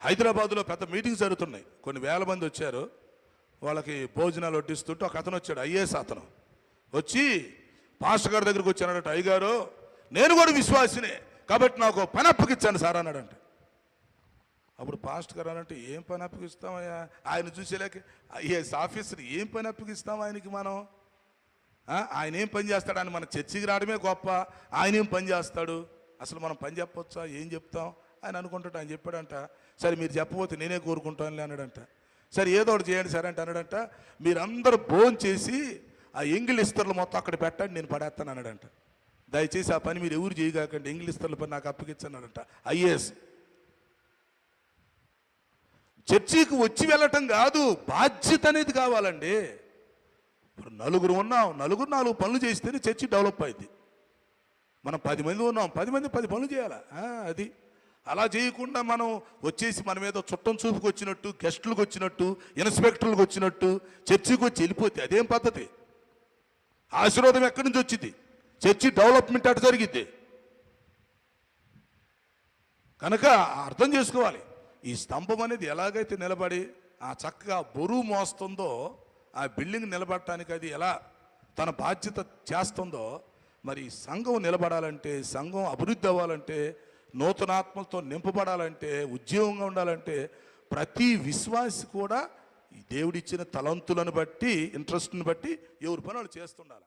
హైదరాబాదులో పెద్ద మీటింగ్స్ జరుగుతున్నాయి, కొన్ని వేల మంది వచ్చారు. వాళ్ళకి భోజనాలు వడ్డిస్తుంటే ఒక అతను వచ్చాడు, ఐఏఎస్ అతను వచ్చి పాస్టర్ గారి దగ్గరికి వచ్చానట. అయ్యగారు, నేను కూడా విశ్వాసినే, కాబట్టి నాకు పని అప్పగిచ్చాను సార్ అన్నాడంట. అప్పుడు పాస్టర్ గారు అనంటే, ఏం పని అప్పగిస్తామయ్యా? ఆయన చూసేలేక ఐఏఎస్ ఆఫీసర్, ఏం పని అప్పగిస్తాం ఆయనకి మనం? ఆయన ఏం పని చేస్తాడు? ఆయన మన చర్చికి రావడమే గొప్ప, ఆయన ఏం పని చేస్తాడు? అసలు మనం పని చెప్పొచ్చా? ఏం చెప్తాం? ఆయన అనుకుంటాడు. ఆయన చెప్పాడంట, సరే మీరు చెప్పబోతే నేనే కోరుకుంటానులే అన్నాడంట. సరే ఏదో ఒకటి చేయండి సరే అంటే అన్నాడంట. మీరందరూ భోజనం చేసి ఆ ఎంగిల్ ఇస్తర్లు మొత్తం అక్కడ పెట్టండి, నేను పడేస్తాను అన్నాడంట. దయచేసి ఆ పని మీరు ఎవరు చేయగాకండి, ఎంగిల్ ఇస్తర్ల పని నాకు అప్పగించన్నాడంట ఐఏఎస్. చర్చికి వచ్చి వెళ్ళటం కాదు, బాధ్యత అనేది కావాలండి. ఇప్పుడు నలుగురు ఉన్నాం, నలుగురు 4 పనులు చేస్తేనే చర్చి డెవలప్ అయింది. మనం 10 మంది ఉన్నాం, 10 మంది 10 పనులు చేయాలా? అది అలా చేయకుండా మనం వచ్చేసి మన మీద చుట్టం చూపుకి వచ్చినట్టు, గెస్టులకు వచ్చినట్టు, ఇన్స్పెక్టర్లకు వచ్చినట్టు చర్చికి వచ్చి వెళ్ళిపోతే అదేం పద్ధతి? ఆశీర్వాదం ఎక్కడి నుంచి వచ్చింది? చర్చి డెవలప్మెంట్ అటు జరిగిద్ది. కనుక అర్థం చేసుకోవాలి, ఈ స్తంభం అనేది ఎలాగైతే నిలబడి ఆ చక్కగా బరువు మోస్తుందో, ఆ బిల్డింగ్ నిలబడటానికి అది ఎలా తన బాధ్యత చేస్తుందో, మరి సంఘం నిలబడాలంటే, సంఘం అభివృద్ధి అవ్వాలంటే, నూతనాత్మతో నింపబడాలంటే, ఉద్యోగంగా ఉండాలంటే ప్రతి విశ్వాసి కూడా ఈ దేవుడిచ్చిన తలంతులను బట్టి, ఇంట్రెస్ట్ని బట్టి ఎవరి పనులు చేస్తుండాలి.